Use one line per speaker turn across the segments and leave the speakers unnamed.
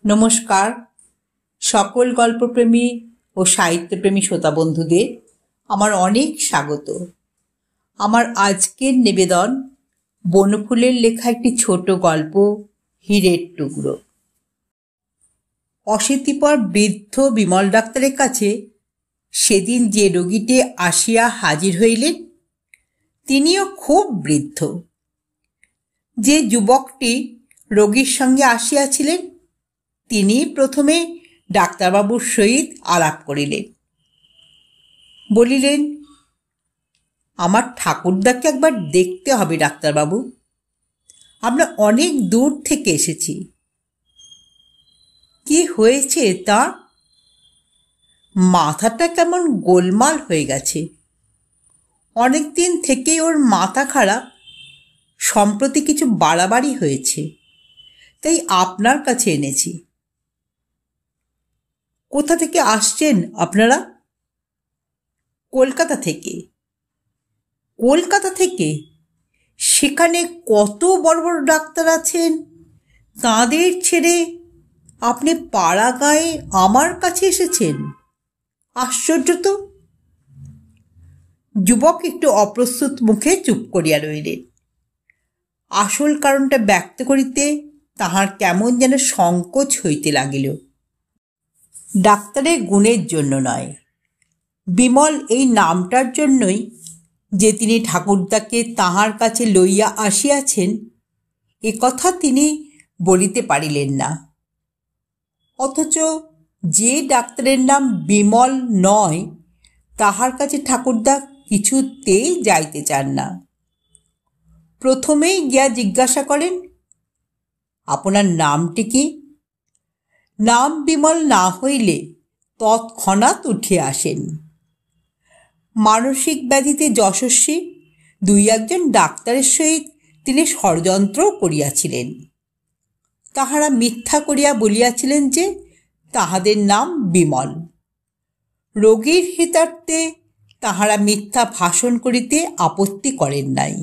নমস্কার সকল গল্পপ্রেমী ও সাহিত্যপ্রেমী শ্রোতা বন্ধুদের আমার অনেক স্বাগত। আমার আজকের নিবেদন বনফুলের লেখা একটি ছোট গল্প হীরের টুকরো। অশীতিপর বৃদ্ধ বিমল ডাক্তারের কাছে সেদিন যে রোগীটি আসিয়া হাজির হইলেন তিনিও খুব বৃদ্ধ। যে যুবকটি রোগীর সঙ্গে আসিয়াছিলেন তিনি প্রথমে ডাক্তারবাবুর সহিত আলাপ করিলেন। বলিলেন, আমার ঠাকুরদাকে একবার দেখতে হবে ডাক্তারবাবু, আমরা অনেক দূর থেকে এসেছি। কি হয়েছে তার? মাথাটা কেমন গোলমাল হয়ে গেছে। অনেক দিন থেকেই ওর মাথা খারাপ, সম্প্রতি কিছু বাড়াবাড়ি হয়েছে, তাই আপনার কাছে এনেছি। কোথা থেকে আসছেন আপনারা? কলকাতা থেকে। কলকাতা থেকে? সেখানে কত বড় বড় ডাক্তার আছেন, তাঁদের ছেড়ে আপনি পাড়া গাঁয়ে আমার কাছে এসেছেন? আশ্চর্য তো। যুবক একটু অপ্রস্তুত মুখে চুপ করিয়া রইলেন। আসল কারণটা ব্যক্ত করিতে তাহার কেমন যেন সংকোচ হইতে লাগিল। ডাক্তারের গুণের জন্য নয়, বিমল এই নামটার জন্যই যে তিনি ঠাকুরদাকে তাহার কাছে লইয়া আসিয়াছেন এ কথা তিনি বলিতে পারিলেন না। অথচ যে ডাক্তারের নাম বিমল নয় তাহার কাছে ঠাকুরদা কিছুতেই যাইতে চান না। প্রথমেই গিয়া জিজ্ঞাসা করেন, আপনার নামটি কি? নাম বিমল না হইলে তৎক্ষণাৎ উঠিয়া আসেন। মানসিক ব্যাধিতে যশস্বী দুই একজন ডাক্তারের সহিত তিনি ষড়যন্ত্রও করিয়াছিলেন। তাহারা মিথ্যা করিয়া বলিয়াছিলেন যে তাহাদের নাম বিমল। রোগীর হিতার্থে তাহারা মিথ্যা ভাষণ করিতে আপত্তি করেন নাই,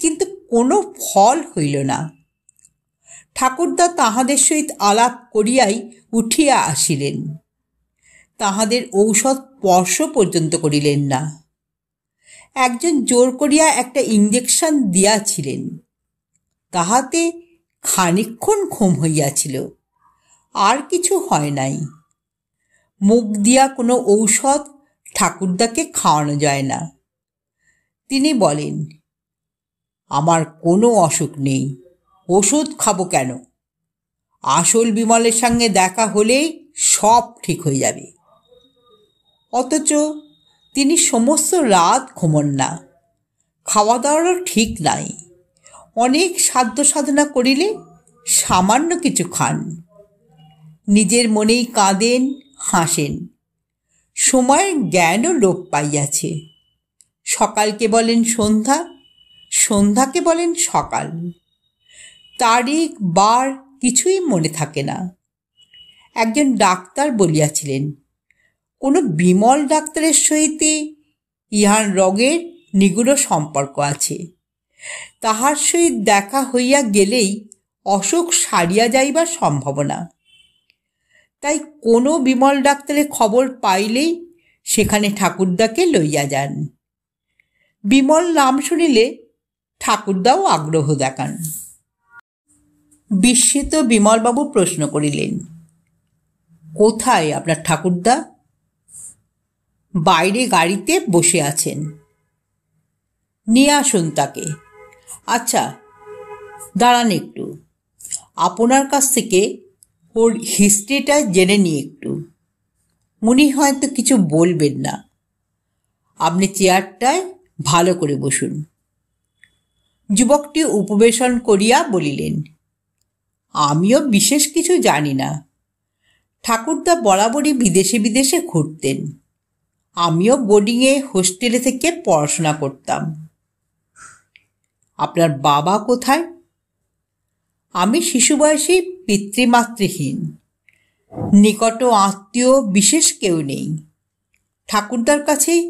কিন্তু কোনো ফল হইল না। ঠাকুরদা তাহাদের সহিত আলাপ করিয়াই উঠিয়া আসিলেন, তাহাদের ঔষধ স্পর্শ পর্যন্ত করিলেন না। একজন জোর করিয়া একটা ইঞ্জেকশন দিয়াছিলেন, তাহাতে খানিকক্ষণ ঘুম হইয়াছিল, আর কিছু হয় নাই। মুখ দিয়া কোনো ঔষধ ঠাকুরদাকে খাওয়ানো যায় না। তিনি বলেন, আমার কোনো অসুখ নেই, ওষুধ খাবো কেন? আসল বিমলের সঙ্গে দেখা হলেই সব ঠিক হয়ে যাবে। অথচ তিনি সমস্ত রাত ঘুমন না, খাওয়া দাওয়ারও ঠিক নাই। অনেক সাধ্য সাধনা করিলে সামান্য কিছু খান, নিজের মনেই কাঁদেন, হাসেন। সময়ের জ্ঞানও লোপ পাইয়াছে। সকালকে বলেন সন্ধ্যা, সন্ধ্যাকে বলেন সকাল। তারিখ বার কিছুই মনে থাকে না। একজন ডাক্তার বলিয়াছিলেন, কোনো বিমল ডাক্তারের সহিত ইহার রোগের নিগুড় সম্পর্ক আছে। তাহার সহিত দেখা হইয়া গেলেই অসুখ সারিয়া যাইবার সম্ভাবনা। তাই কোনো বিমল ডাক্তারের খবর পাইলেই সেখানে ঠাকুরদাকে লইয়া যান। বিমল নাম শুনিলে ঠাকুরদাও আগ্রহ দেখান। বিস্মিত বিমলবাবু প্রশ্ন করিলেন, কোথায় আপনার ঠাকুরদা? বাইরে গাড়িতে বসে আছেন। নিয়ে আসুন তাকে। আচ্ছা দাঁড়ান একটু, আপনার কাছ থেকে ওর হিস্ট্রিটা জেনে নিই একটু। উনি হয়তো কিছু বলবেন না। আপনি চেয়ারটায় ভালো করে বসুন। যুবকটি উপবেশন করিয়া বলিলেন, আমিও বিশেষ কিছু জানি না। ঠাকুরদা বরাবরই বিদেশে বিদেশে ঘুরতেন। আমিও বোর্ডিংয়ে হোস্টেলে থেকে পড়াশোনা করতাম। আপনার বাবা কোথায়? আমি শিশু বয়সী, পিতৃমাতৃহীন, নিকট আত্মীয় বিশেষ কেউ নেই। ঠাকুরদার কাছেই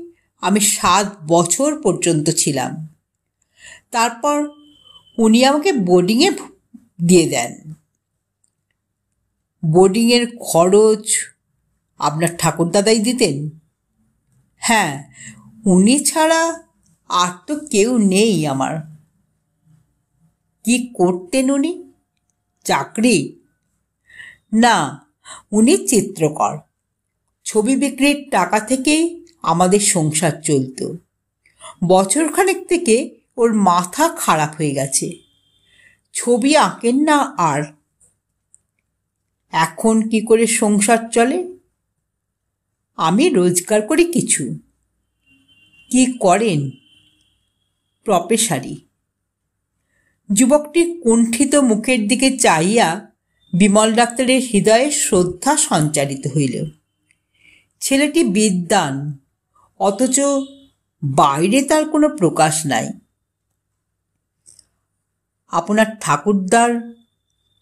আমি 7 বছর পর্যন্ত ছিলাম। তারপর উনি আমাকে বোর্ডিংয়ে দিয়ে দেন। বোর্ডিংয়ের খরচ আপনার ঠাকুরদাদাই দিতেন? হ্যাঁ, উনি ছাড়া আর তো কেউ নেই আমার। কি করতেন উনি? চাকরি? না, উনি চিত্রকর। ছবি বিক্রির টাকা থেকেই আমাদের সংসার চলত। বছরখানেক থেকে ওর মাথা খারাপ হয়ে গেছে, ছবি আঁকেন না আর। এখন কি করে সংসার চলে? আমি রোজগার করি কিছু। কি করেন? প্রফেসারি। যুবকটির কুণ্ঠিত মুখের দিকে চাইয়া বিমল ডাক্তারের হৃদয়ে শ্রদ্ধা সঞ্চারিত হইল। ছেলেটি বিদ্বান, অথচ বাইরে তার কোনো প্রকাশ নাই। আপনার ঠাকুরদার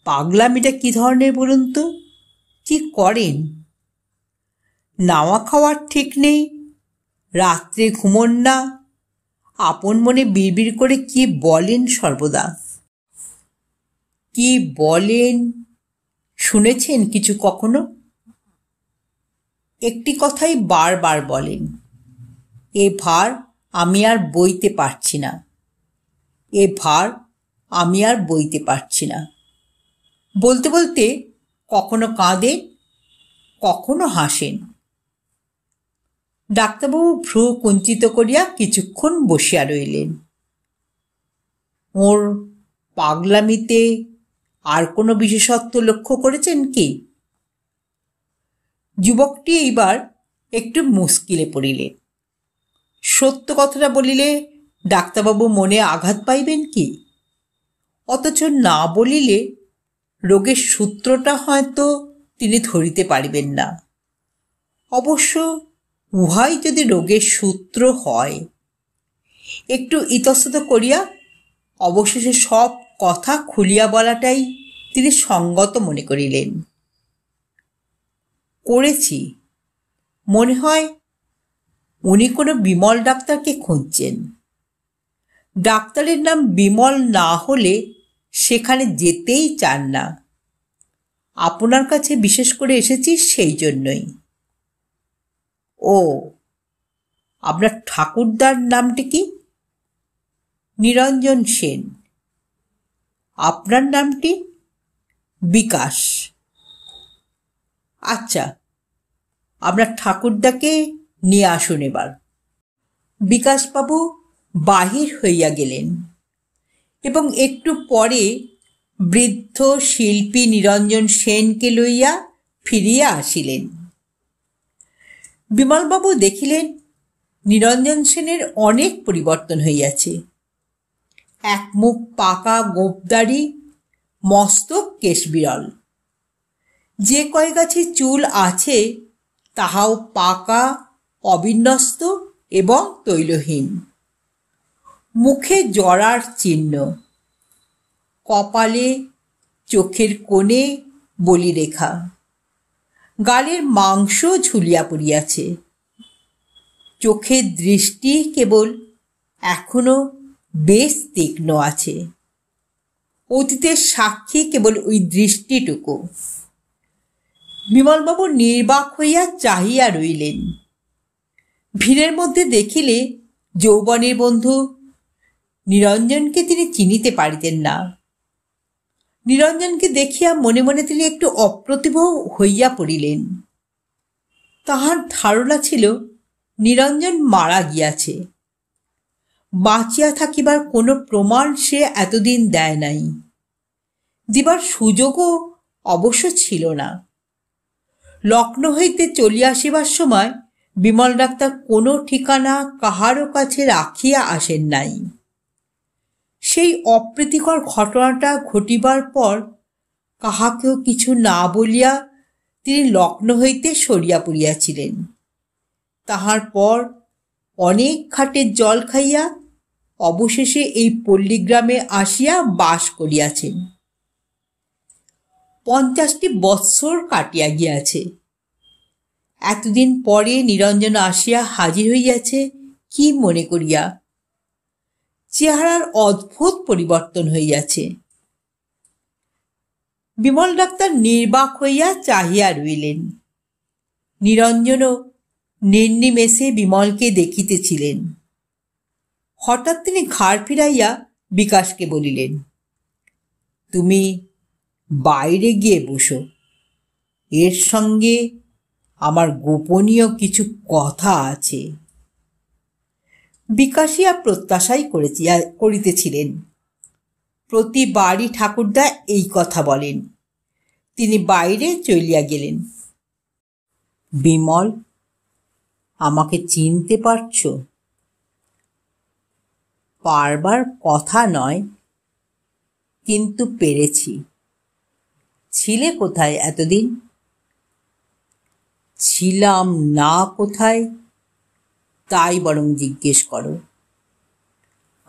পাগলামিটা কি ধরনের বলুন তো? কি করেন? নাওয়া খাওয়ার ঠিক নেই, রাত্রে ঘুমোন না, আপন মনে বিড়বিড় করে কি বলেন সর্বদা। কি বলেন শুনেছেন কিছু কখনো? একটি কথাই বারবার বলেন, এ ভার আমি আর বইতে পারছি না, এ ভার আমি আর বইতে পারছি না। বলতে বলতে কখনো কাঁদেন, কখনো হাসেন। ডাক্তারবাবু ভ্রু কুঞ্চিত করিয়া কিছুক্ষণ বসিয়া রইলেন। ওর পাগলামিতে আর কোনো বিশেষত্ব লক্ষ্য করেছেন কি? যুবকটি এইবার একটু মুশকিলে পড়িলেন। সত্য কথাটা বলিলে ডাক্তারবাবু মনে আঘাত পাইবেন কি? অথচ না বলিলে রোগের সূত্রটা হয়তো তিনি ধরিতে পারিবেন না। অবশ্য উহাই যদি রোগের সূত্র হয়। একটু ইতস্তত করিয়া অবশেষে সব কথা খুলিয়া বলাটাই তিনি সঙ্গত মনে করিলেন। করেছি, মনে হয় উনি কোনো বিমল ডাক্তারকে খুঁজছেন। ডাক্তারের নাম বিমল না হলে সেখানে যেতেই চান না। আপনার কাছে বিশেষ করে এসেছি সেই জন্যই। ও, আপনার ঠাকুরদার নামটি কি? নিরঞ্জন সেন। আপনার নামটি? বিকাশ। আচ্ছা, আপনার ঠাকুরদাকে নিয়ে আসুন এবার। বিকাশবাবু বাহির হইয়া গেলেন এবং একটু পরে বৃদ্ধ শিল্পী নিরঞ্জন সেনকে লইয়া ফিরিয়া আসিলেন। বিমলবাবু দেখিলেন নিরঞ্জন সেনের অনেক পরিবর্তন হইয়াছে। এক মুখ পাকা গোঁপদাড়ি, মস্তক কেশ বিরল। যে কয়গাছি চুল আছে তাহাও পাকা, অবিন্যস্ত এবং তৈলহীন। মুখে জরার চিহ্ন, কপালে চোখের কোণে বলিরেখা, গালের মাংস ঝুলিয়া পড়িয়াছে। চোখের দৃষ্টি কেবল এখনো বেশ তীক্ষ্ণ আছে। অতীতের সাক্ষী কেবল ওই দৃষ্টিটুকু। বিমলবাবু নির্বাক হইয়া চাহিয়া রইলেন। ভিড়ের মধ্যে দেখিলে যৌবনের বন্ধু নিরঞ্জনকে তিনি চিনিতে পারিতেন না। নিরঞ্জনকে দেখিয়া মনে মনে তিনি একটু অপ্রতিভ হইয়া পড়িলেন। তাহার ধারণা ছিল নিরঞ্জন মারা গিয়াছে। বাঁচিয়া থাকিবার কোনো প্রমাণ সে এতদিন দেয় নাই, দিবার সুযোগও অবশ্য ছিল না। লখনৌ হইতে চলিয়া আসিবার সময় বিমল ডাক্তার কোনো ঠিকানা কাহারও কাছে রাখিয়া আসেন নাই। সেই অপ্রীতিকর ঘটনাটা ঘটিবার পর কাহাকেও কিছু না বলিয়া তিনি লখনৌ হইতে সরিয়া পড়িয়াছিলেন। তাহার পর অনেক খাটের জল খাইয়া অবশেষে এই পল্লীগ্রামে আসিয়া বাস করিয়াছেন। 50টি বৎসর কাটিয়া গিয়াছে। এতদিন পরে নিরঞ্জন আসিয়া হাজির হইয়াছে কি মনে করিয়া? চেহারার অদ্ভুত পরিবর্তন হইয়াছে। বিমল ডাক্তার নির্বাক হইয়া চাহিয়া রইলেন। নিরঞ্জনও নির্নিমেষে বিমলকে দেখিতেছিলেন। হঠাৎ তিনি ঘাড় ফিরাইয়া বিকাশকে বলিলেন, তুমি বাইরে গিয়ে বসো, এর সঙ্গে আমার গোপনীয় কিছু কথা আছে। বিকাশিয়া প্রত্যাশাই করিতেছিলেন। প্রতিবারই ঠাকুরদা এই কথা বলেন। তিনি বাইরে চলিয়া গেলেন। বিমল, আমাকে চিনতে পারছ? পারবার কথা নয়, কিন্তু পেরেছি। ছিলে কোথায় এতদিন? ছিলাম না কোথায় তাই বরং জিজ্ঞেস করো।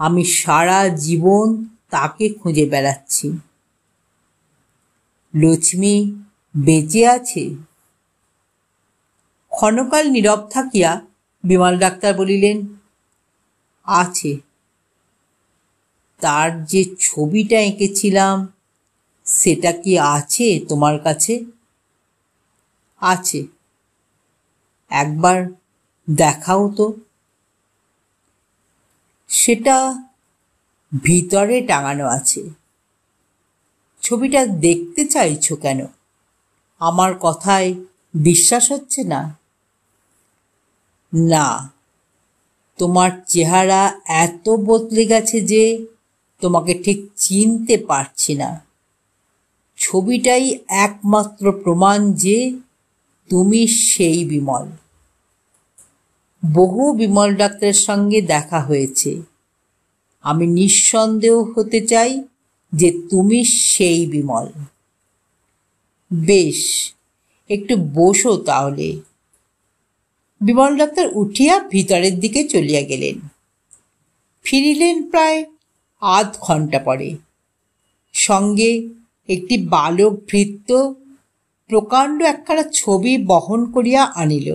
আমি সারা জীবন তাকে খুঁজে বেড়াচ্ছি। লক্ষ্মী বেঁচে আছে? ক্ষণকাল নীরব থাকিয়া বিমল ডাক্তার বলিলেন, আছে। তার যে ছবিটা এঁকেছিলাম সেটা কি আছে তোমার কাছে? আছে। একবার দেখাও তো। সেটা ভিতরে টাঙানো আছে। ছবিটা দেখতে চাইছো কেন? আমার কথায় বিশ্বাস হচ্ছে না? না, তোমার চেহারা এত বদলে গেছে যে তোমাকে ঠিক চিনতে পারছি না। ছবিটাই একমাত্র প্রমাণ যে তুমি সেই বিমল। বহু বিমল ডাক্তারের সঙ্গে দেখা হয়েছে। আমি নিঃসন্দেহ হতে চাই যে তুমি সেই বিমল। বেশ, একটু বসো তাহলে। বিমল ডাক্তার উঠিয়া ভিতরের দিকে চলিয়া গেলেন। ফিরিলেন প্রায় আধ ঘণ্টা পরে। সঙ্গে একটি বালক ভৃত্য প্রকাণ্ড একখানা ছবি বহন করিয়া আনিল।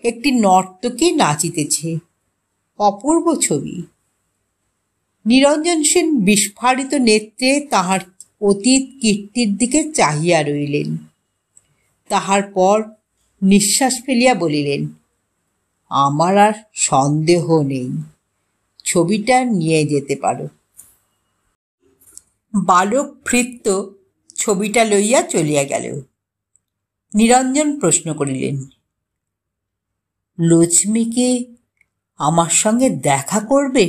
একটি নর্তকী নাচিতেছে, অপূর্ব ছবি। নিরঞ্জন সেন বিস্ফারিত নেত্রে তাহার অতীত কীর্তির দিকে চাহিয়া রইলেন। তাহার পর নিঃশ্বাস ফেলিয়া বলিলেন, আমার আর সন্দেহ নেই, ছবিটা নিয়ে যেতে পারো। বালক ভৃত্য ছবিটা লইয়া চলিয়া গেল। নিরঞ্জন প্রশ্ন করিলেন, লক্ষ্মীকে আমার সঙ্গে দেখা করবে?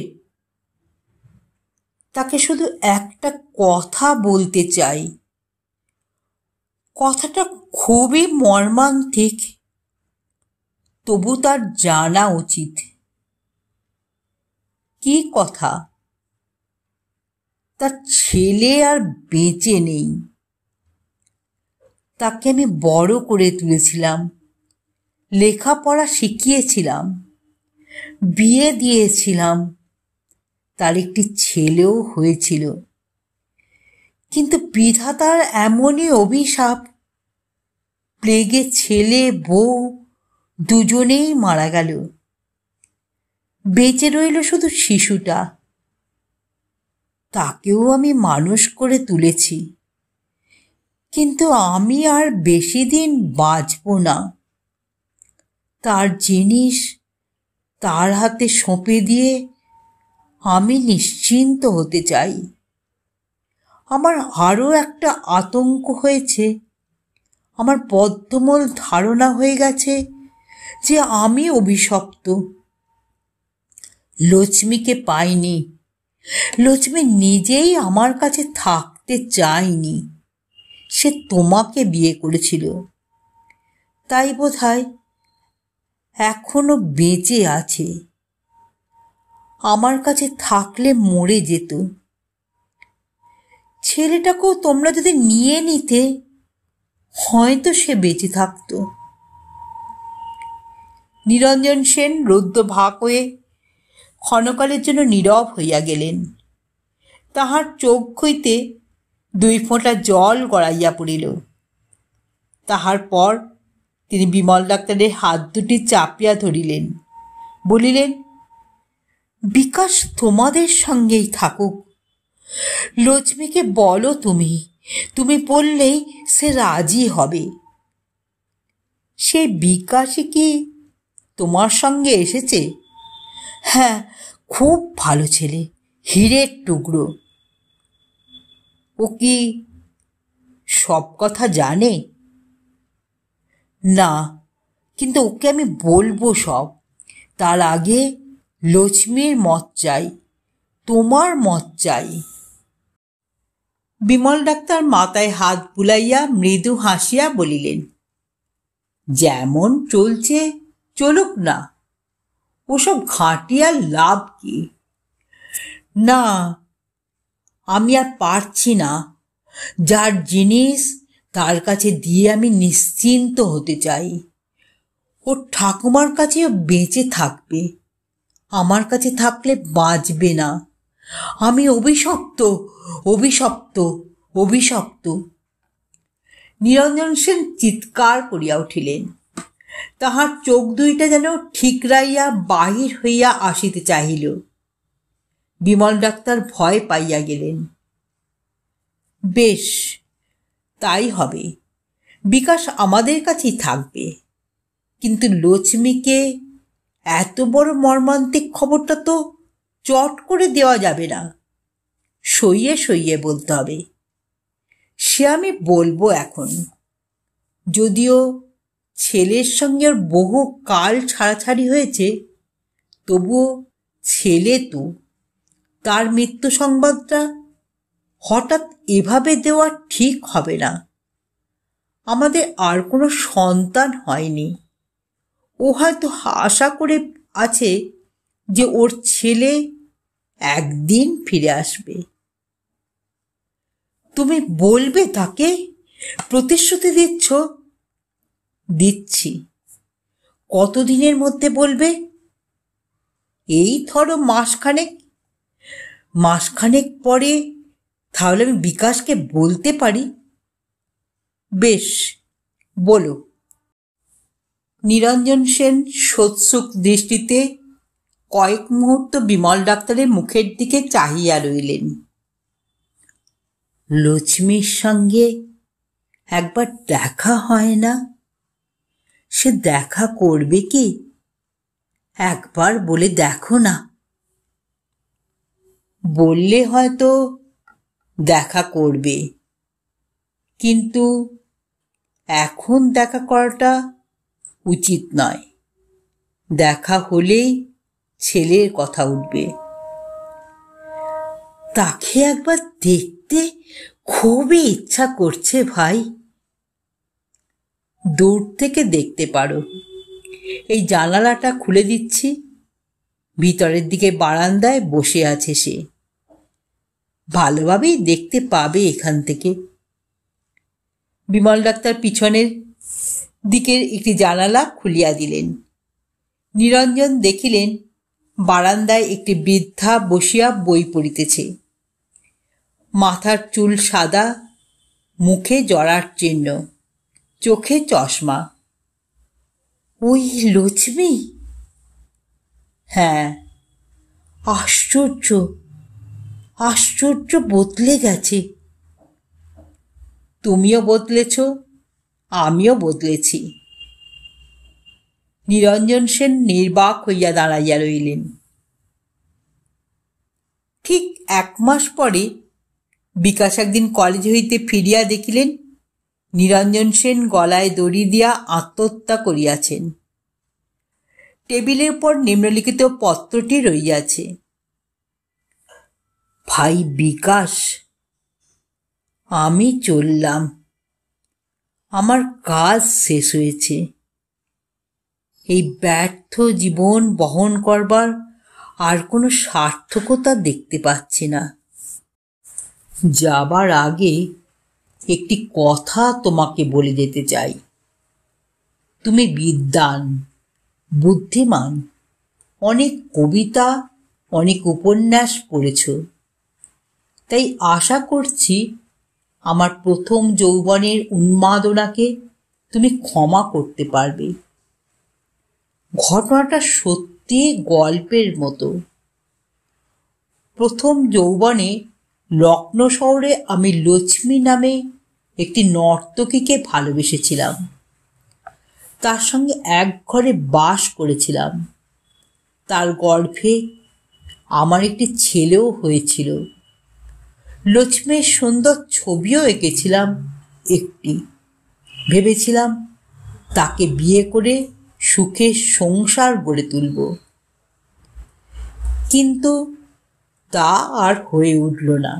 তাকে শুধু একটা কথা বলতে চাই। কথাটা খুবই মর্মান্তিক, তবু তার জানা উচিত। কি কথা? তার ছেলে আর বেঁচে নেই। তাকে আমি বড় করে তুলেছিলাম, লেখাপড়া শিখিয়েছিলাম, বিয়ে দিয়েছিলাম, তার একটি ছেলেও হয়েছিল। কিন্তু বিধাতার এমনই অভিশাপ, প্লেগে ছেলে বউ দুজনেই মারা গেল। বেঁচে রইল শুধু শিশুটা। তাকেও আমি মানুষ করে তুলেছি, কিন্তু আমি আর বেশি দিন বাঁচব না। তার জিনিস তার হাতে সঁপে দিয়ে আমি নিশ্চিন্ত হতে চাই। আমার আরও একটা আতঙ্ক হয়েছে। আমার বদ্ধমূল ধারণা হয়ে গেছে যে আমি অভিশপ্ত। লক্ষ্মীকে পাইনি। লক্ষ্মী নিজেই আমার কাছে থাকতে চায়নি। সে তোমাকে বিয়ে করেছিল, তাই বোধহয় এখনো বেঁচে আছে। আমার কাছে থাকলে মরে যেত। ছেলেটাকেও তোমরা যদি নিয়ে নিতে, হয়তো সে বেঁচে থাকত। নিরঞ্জন সেন রুদ্ধ ভাগ হয়ে ক্ষণকালের জন্য নীরব হইয়া গেলেন। তাহার চোখ হইতে 2 ফোঁটা জল গড়াইয়া পড়িল। তাহার পর তিনি বিমল ডাক্তারের হাত দুটি চাপিয়া ধরিলেন, বলিলেন, বিকাশ তোমাদের সঙ্গেই থাকুক। লক্ষ্মীকে বলো তুমি তুমি বললেই সে রাজি হবে। সে বিকাশই কি তোমার সঙ্গে এসেছে? হ্যাঁ, খুব ভালো ছেলে, হীরের টুকরো। ও কি সব কথা জানে? না, কিন্তু ওকে আমি বলবো সব। তার আগে লক্ষ্মীর মত চাই, তোমার মত চাই। বিমল ডাক্তার মাথায় হাত বুলাইয়া মৃদু হাসিয়া বলিলেন, যেমন চলছে চলুক না, ওসব ঘাঁটিয়া লাভ কি? না, আমি আর পারছি না। যার জিনিস তার কাছে দিয়ে আমি নিশ্চিন্ত হতে চাই। ওর ঠাকুমার কাছেও বেঁচে থাকবে, আমার কাছে থাকলে বাঁচবে না। আমি অভিশপ্ত, অভিশপ্ত, অভিশপ্ত। নিরঞ্জন সেন চিৎকার করিয়া উঠিলেন। তাহার চোখ দুইটা যেন ঠিকরাইয়া বাহির হইয়া আসিতে চাহিল। বিমল ডাক্তার ভয় পাইয়া গেলেন। বেশ, তাই হবে। বিকাশ আমাদের কাছেই থাকবে, কিন্তু লক্ষ্মীকে এত বড় মর্মান্তিক খবরটা তো চট করে দেওয়া যাবে না, সইয়ে সইয়ে বলতে হবে। সে আমি বলবো এখন। যদিও ছেলের সঙ্গে ওর বহু কাল ছাড়াছাড়ি হয়েছে, তবুও ছেলে তো। তার মৃত্যু সংবাদটা হঠাৎ এভাবে দেওয়া ঠিক হবে না। আমাদের আর কোনো সন্তান হয়নি। ও হয়তো আশা করে আছে যে ওর ছেলে একদিন ফিরে আসবে। তুমি বলবে তাকে? প্রতিশ্রুতি দিচ্ছ? দিচ্ছি। কতদিনের মধ্যে বলবে? এই ধরো মাসখানেক। মাসখানেক পরে তাহলে আমি বিকাশকে বলতে পারি। বেশ, বলো। নিরঞ্জন সেন সোৎসুক দৃষ্টিতে কয়েক মুহূর্ত বিমল ডাক্তারের মুখের দিকে চাহিয়া রইলেন। লক্ষ্মীর সঙ্গে একবার দেখা হয় না? সে দেখা করবে কি? একবার বলে দেখো না। বললে হয়তো দেখা করবে, কিন্তু এখন দেখা করাটা উচিত নয়। দেখা হলেই ছেলের কথা উঠবে। তাকে একবার দেখতে খুবই ইচ্ছা করছে ভাই। দূর থেকে দেখতে পারো। এই জানালাটা খুলে দিচ্ছি। ভিতরের দিকে বারান্দায় বসে আছে সে। ভালোভাবেই দেখতে পাবে এখান থেকে। বিমল ডাক্তার পিছনের দিকের একটি জানালা খুলিয়া দিলেন। নিরঞ্জন দেখিলেন বারান্দায় একটি বৃদ্ধা বসিয়া বই পড়িতেছে। মাথার চুল সাদা, মুখে জরার চিহ্ন, চোখে চশমা। ওই লক্ষ্মী? হ্যাঁ। আশ্চর্য, আশ্চর্য বদলে গেছে। তুমিও বদলেছ, আমিও বদলেছি। নিরঞ্জন সেন নির্বাক হইয়া দাঁড়াইয়া রইলেন। ঠিক 1 মাস পরে বিকাশ একদিন কলেজ হইতে ফিরিয়া দেখিলেন নিরঞ্জন সেন গলায় দড়ি দিয়া আত্মহত্যা করিয়াছেন। টেবিলের উপর নিম্নলিখিত পত্রটি রইয়াছে। ভাই বিকাশ, আমি চললাম। আমার কাজ শেষ হয়েছে। এই ব্যর্থ জীবন বহন করবার আর কোনো সার্থকতা দেখতে পাচ্ছি না। যাবার আগে একটি কথা তোমাকে বলে যেতে চাই। তুমি বিদ্বান, বুদ্ধিমান, অনেক কবিতা, অনেক উপন্যাস পড়েছ। তাই আশা করছি আমার প্রথম যৌবনের উন্মাদনাকে তুমি ক্ষমা করতে পারবে। ঘটনাটা সত্যি গল্পের মতো। প্রথম যৌবনে লখনৌ শহরে আমি লক্ষ্মী নামে একটি নর্তকীকে ভালোবেসেছিলাম। তার সঙ্গে এক ঘরে বাস করেছিলাম। তার গর্ভে আমার একটি ছেলেও হয়েছিল। লক্ষ্মীর সুন্দর ছবিও এঁকেছিলাম একটি। ভেবেছিলাম তাকে বিয়ে করে সুখের সংসার গড়ে তুলব, কিন্তু তা আর হয়ে উঠল না।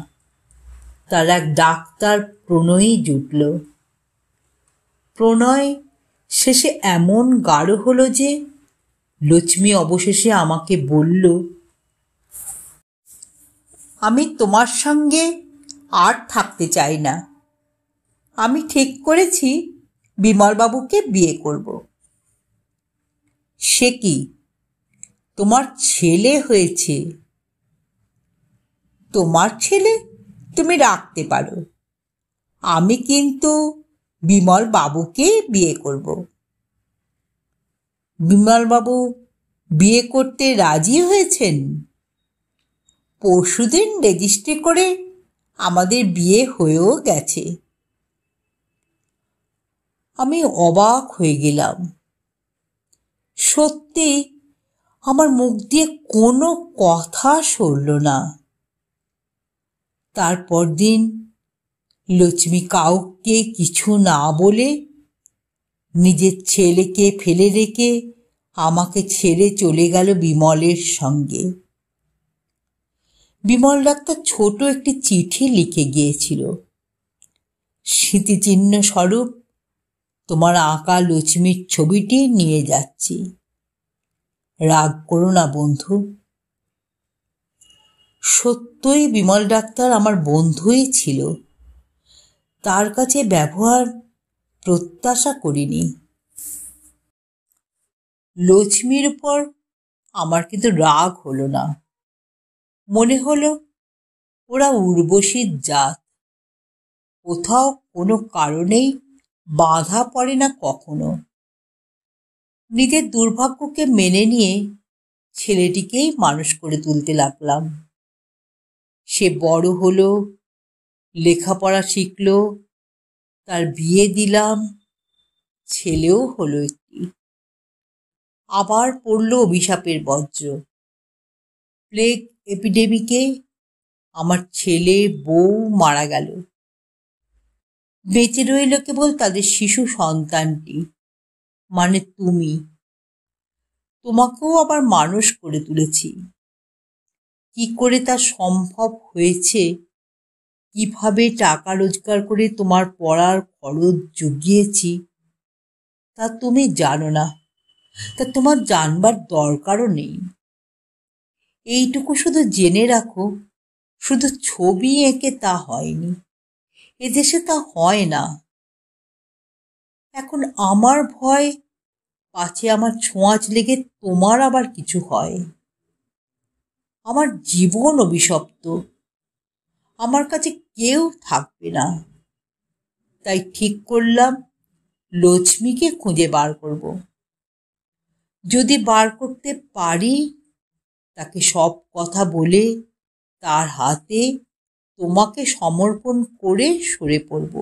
তার এক ডাক্তার প্রণয়ী জুটল। প্রণয় শেষে এমন গাঢ় হলো যে লক্ষ্মী অবশেষে আমাকে বলল, আমি তোমার সঙ্গে আর থাকতে চাই না। আমি ঠিক করেছি বিমলবাবুকে বিয়ে করব। সে কি, তোমার ছেলে হয়েছে? তোমার ছেলে তুমি রাখতে পারো, আমি কিন্তু বিমল বাবুকে বিয়ে করব। বিমলবাবু বিয়ে করতে রাজি হয়েছেন। পরশুদিন রেজিস্ট্রি করে আমাদের বিয়ে হয়েও গেছে। আমি অবাক হয়ে গেলাম। সত্যি আমার মুখ দিয়ে কোনো কথা সরল না। তারপর দিন লক্ষ্মী কাউকে কিছু না বলে নিজের ছেলেকে ফেলে রেখে আমাকে ছেড়ে চলে গেল বিমলের সঙ্গে। বিমল ডাক্তার ছোট একটি চিঠি লিখে গিয়েছিল, স্মৃতিচিহ্ন স্বরূপ তোমার আঁকা লক্ষ্মীর ছবিটি নিয়ে যাচ্ছি, রাগ করো না বন্ধু। সত্যই বিমল ডাক্তার আমার বন্ধুই ছিল। তার কাছে ব্যবহার প্রত্যাশা করিনি। লক্ষ্মীর উপর আমার কিন্তু রাগ হলো না। মনে হলো ওরা উর্বশীর জাত, কোথাও কোনো কারণেই বাধা পড়ে না কখনো। নিজের দুর্ভাগ্যকে মেনে নিয়ে ছেলেটিকেই মানুষ করে তুলতে লাগলাম। সে বড় হলো, লেখাপড়া শিখল, তার বিয়ে দিলাম, ছেলেও হলো একটি। আবার পড়ল অভিশাপের বজ্র। প্লেগ এপিডেমিকে আমার ছেলে বউ মারা গেল। বেঁচে রইল কেবল তাদের শিশু সন্তানটি, মানে তুমি। তোমাকেও আবার মানুষ করে তুলেছি। কি করে তা সম্ভব হয়েছে, কিভাবে টাকা রোজগার করে তোমার পড়ার খরচ জুগিয়েছি, তা তুমি জানো না। তা তোমার জানবার দরকারও নেই। এইটুকু শুধু জেনে রাখো, শুধু ছবি এঁকে তা হয়নি, এদেশে তা হয় না। এখন আমার ভয়, পাছে আমার ছোঁয়াচ লেগে তোমার আবার কিছু হয়। আমার জীবন অভিশপ্ত, আমার কাছে কেউ থাকবে না। তাই ঠিক করলাম লক্ষ্মীকে খুঁজে বার করব। যদি বার করতে পারি, তাকে সব কথা বলে তার হাতে তোমাকে সমর্পণ করে সরে পড়ব।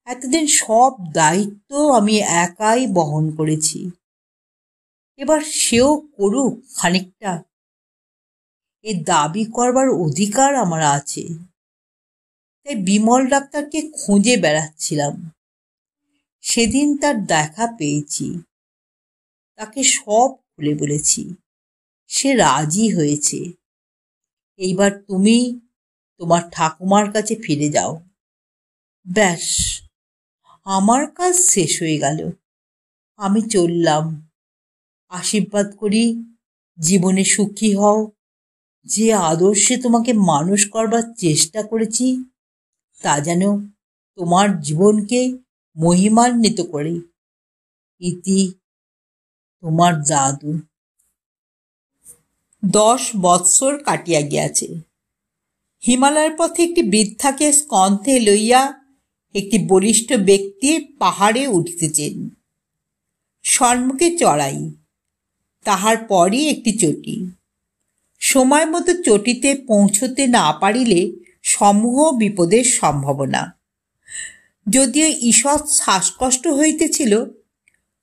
এতদিন সব দায়িত্ব আমি একাই বহন করেছি, এবার সেও করুক খানিকটা। এ দাবি করবার অধিকার আমার আছে। তাই বিমল ডাক্তারকে খুঁজে বেড়াচ্ছিলাম। সেদিন তার দেখা পেয়েছি, তাকে সব খুলে বলেছি। সে রাজি হয়েছে। এইবার তুমি তোমার ঠাকুমার কাছে ফিরে যাও। ব্যাস, আমার কাজ শেষ হয়ে গেল। আমি চললাম। আশীর্বাদ করি জীবনে সুখী হও। যে আদর্শে তোমাকে মানুষ করবার চেষ্টা করেছি, তা যেন তোমার জীবনকে মহিমান্বিত করে। ইতি, তোমার জাদু। 10 বৎসর কাটিয়া গিয়াছে। হিমালয়ের পথে একটি বৃদ্ধাকে স্কন্ধে লইয়া একটি বলিষ্ঠ ব্যক্তি পাহাড়ে উঠিতেছেন। সম্মুখে চড়াই, তাহার পরই একটি চটি। সময় মতো চটিতে পৌঁছতে না পারিলে সমূহ বিপদের সম্ভাবনা। যদিও ঈষৎ শ্বাসকষ্ট হইতেছিল,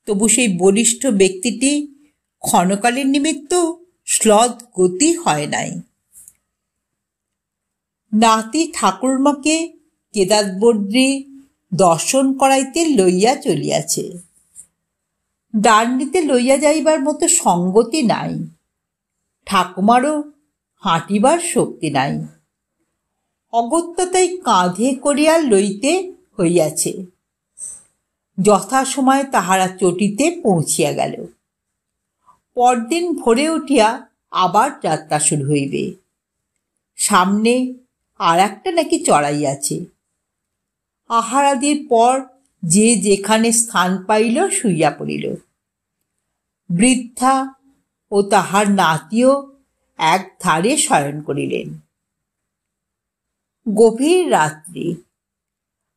তবু সেই বলিষ্ঠ ব্যক্তিটি ক্ষণকালের নিমিত্ত শ্লথ গতি হয় নাই। নাতি ঠাকুরমাকে কেদারবদ্রী দর্শন করাইতে লইয়া চলিয়াছে। ডান্ডিতে লইয়া যাইবার মতো সঙ্গতি নাই। ঠাকুমারও হাঁটিবার শক্তি নাই। অগত্যা তাই কাঁধে করিয়া লইতে হইয়াছে। যথাসময়ে তাহারা চটিতে পৌঁছিয়া গেল। পরদিন ভোরে উঠিয়া আবার যাত্রা শুরু হইবে। সামনে আর একটা নাকি চড়াই আছে। আহারাদির পর যে যেখানে স্থান পাইল শুইয়া পড়িল। বৃদ্ধা ও তাহার নাতিও এক ধারে শয়ন করিলেন। গভীর রাত্রি,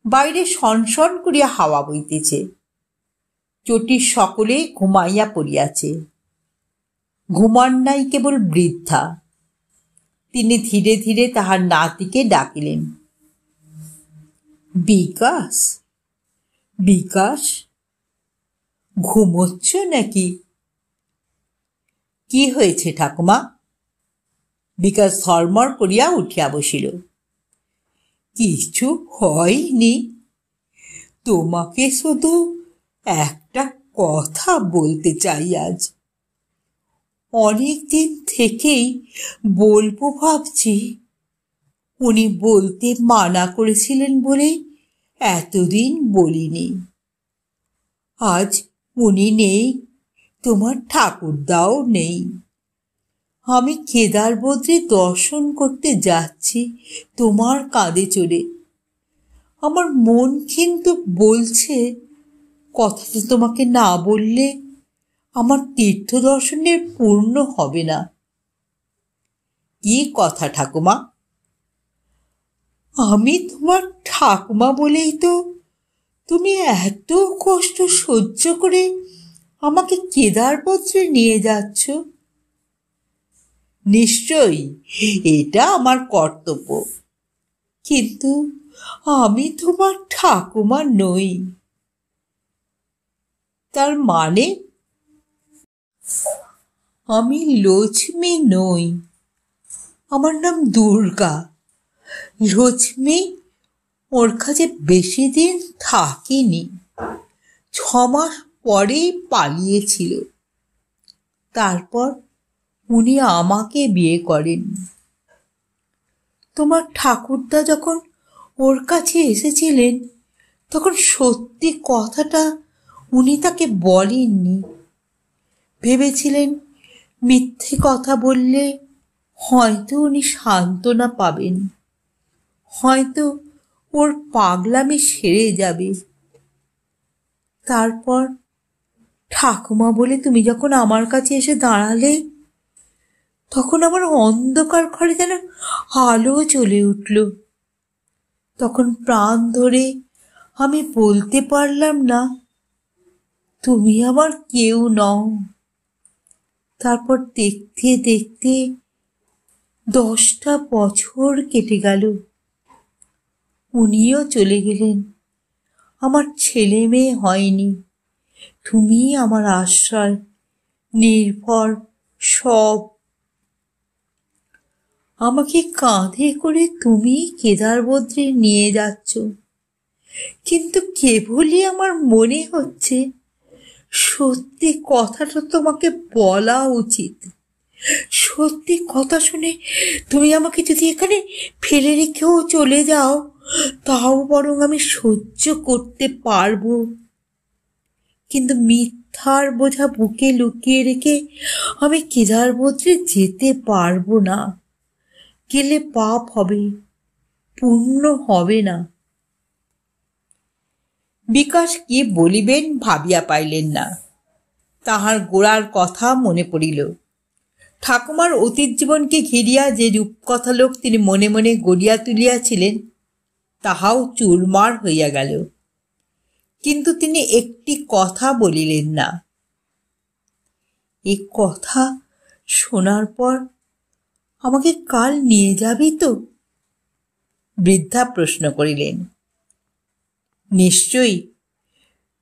বাইরে সনসন করিয়া হাওয়া বইতেছে। চটির সকলেই ঘুমাইয়া পড়িয়াছে। ঘুমান নাই কেবল বৃদ্ধা। তিনি ধীরে ধীরে তাহার নাতিকে ডাকিলেন, বিকাশ, বিকাশ, ঘুমোচ্ছ নাকি? কি হয়েছে ঠাকুমা? বিকাশ ধর্মর করিয়া উঠিয়া বসিল। কিছু হয়নি, তোমাকে শুধু একটা কথা বলতে চাই আজ। অনেক দিন থেকেই বলবো ভাবছি, উনি বলতে মানা করেছিলেন বলেই এতদিন বলিনি। আজ উনি নেই, তোমার ঠাকুরদাও নেই। আমি কেদারবদ্রী দর্শন করতে যাচ্ছি তোমার কাঁধে চড়ে। আমার মন কিন্তু বলছে কথাটা তোমাকে না বললে আমার তীর্থ দর্শনের পূর্ণ হবে না। কি কথা ঠাকুমা? আমি তোমার ঠাকুমা বলেই তো তুমি এত কষ্ট সহ্য করে আমাকে কেদারবদ্রী নিয়ে যাচ্ছ। নিশ্চয়ই এটা আমার কর্তব্য, কিন্তু আমি তোমার ঠাকুমা নই। তার মানে? আমি লক্ষ্মী নই, আমার নাম দুর্গা। লক্ষ্মী ওর কাছে বেশি দিন থাকিনি, 6 মাস পরেই পালিয়েছিল। তারপর উনি আমাকে বিয়ে করেন। তোমার ঠাকুরদা যখন ওর কাছে এসেছিলেন তখন সত্যি কথাটা উনি তাকে বলেননি। ভেবেছিলেন মিথ্যে কথা বললে হয়তো উনি সান্ত্বনা পাবেন, হয়তো ওর পাগলামি সেরে যাবে। তারপর ঠাকুমা বলে তুমি যখন আমার কাছে এসে দাঁড়ালে, তখন আমার অন্ধকার ঘরে যেন আলো জ্বলে উঠল। তখন প্রাণ ধরে আমি বলতে পারলাম না, তুমি আমার কেউ নও। তারপর দেখতে দেখতে 10টা বছর কেটে গেল। উনিও চলে গেলেন। আমার ছেলে মেয়ে হয়নি। তুমি আমার আশ্রয়, নির্ভর, সব। আমাকে কাঁধে করে তুমি কেদারবদ্রী নিয়ে যাচ্ছ, কিন্তু কেবলই আমার মনে হচ্ছে সত্যি কথাটা তোমাকে বলা উচিত। সত্যি কথা শুনে তুমি আমাকে যদি এখানে ফেলে রেখেও চলে যাও, তাও বরং আমি সহ্য করতে পারবো। কিন্তু মিথ্যার বোঝা বুকে লুকিয়ে রেখে আমি কেদারবদ্রী যেতে পারবো না। গেলে পাপ হবে, পূর্ণ হবে না। বিকাশ কি বলিবেন ভাবিয়া পাইলেন না। তাহার গোড়ার কথা মনে পড়িল। ঠাকুমার অতীত জীবনকে ঘিরিয়া যে রূপকথা লোক তিনি মনে মনে গড়িয়া তুলিয়াছিলেন, তাহাও চুরমার হইয়া গেল। কিন্তু তিনি একটি কথা বলিলেন না। এ কথা শোনার পর আমাকে কাল নিয়ে যাবি তো? বৃদ্ধা প্রশ্ন করিলেন। নিশ্চয়ই,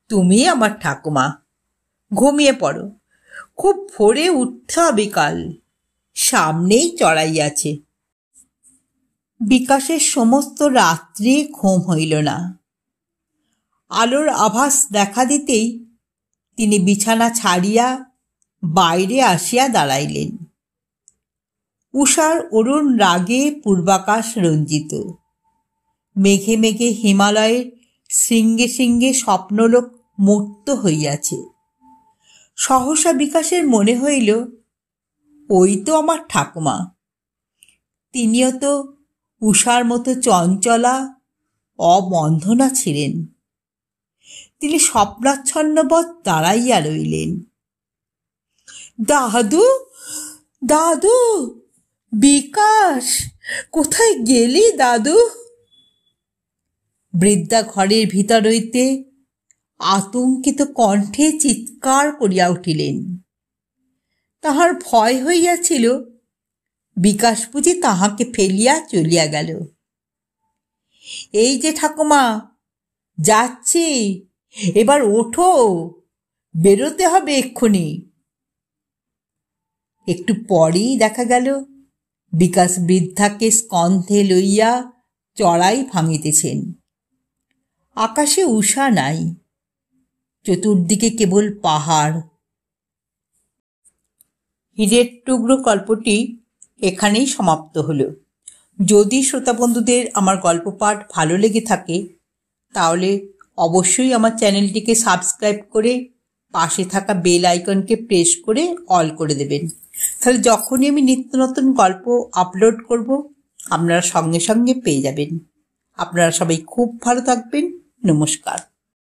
তুমি আমার ঠাকুমা। ঘুমিয়ে পড়ো, খুব ভোরে উঠতে হবে কাল, সামনেই চড়াই আছে। বিকাশের সমস্ত রাত্রি ঘুম হইল না। আলোর আভাস দেখা দিতেই তিনি বিছানা ছাড়িয়া বাইরে আসিয়া দাঁড়াইলেন। উষার অরুণ রাগে পূর্বাকাশ রঞ্জিত, মেঘে মেঘে হিমালয়ের শৃঙ্গে শৃঙ্গে স্বপ্নলোক মূর্ত হইয়াছে। সহসা বিকাশের মনে হইল, ওই তো আমার ঠাকুমা। তিনিও তো উষার মতো চঞ্চলা অবন্ধনা ছিলেন। তিনি স্বপ্নাচ্ছন্নবৎ দাঁড়াইয়া রইলেন। দাদু, দাদু, বিকাশ, কোথায় গেলি দাদু? বৃদ্ধা ঘরের ভিতর হইতে আতঙ্কিত কণ্ঠে চিৎকার করিয়া উঠিলেন। তাহার ভয় হইয়াছিল বিকাশ বুঝি তাহাকে ফেলিয়া চলিয়া গেল। এই যে ঠাকুমা, যাচ্ছি, এবার ওঠো, বেরোতে হবে এক্ষুনি। একটু পরেই দেখা গেল বিকাশ বৃদ্ধাকে স্কন্ধে লইয়া চড়াই ভাঙিতেছেন। আকাশে উষা নাই, চতুর্দিকে কেবল পাহাড়। হীরের টুকরো গল্পটি এখানেই সমাপ্ত হলো। যদি শ্রোতা বন্ধুদের আমার গল্প পাঠ ভালো লেগে থাকে তাহলে অবশ্যই আমার চ্যানেলটিকে সাবস্ক্রাইব করে পাশে থাকা বেল আইকনকে প্রেস করে অল করে দেবেন। তাহলে যখনই আমি নিত্য নতুন গল্প আপলোড করব আপনারা সঙ্গে সঙ্গে পেয়ে যাবেন। আপনারা সবাই খুব ভালো থাকবেন। নমস্কার।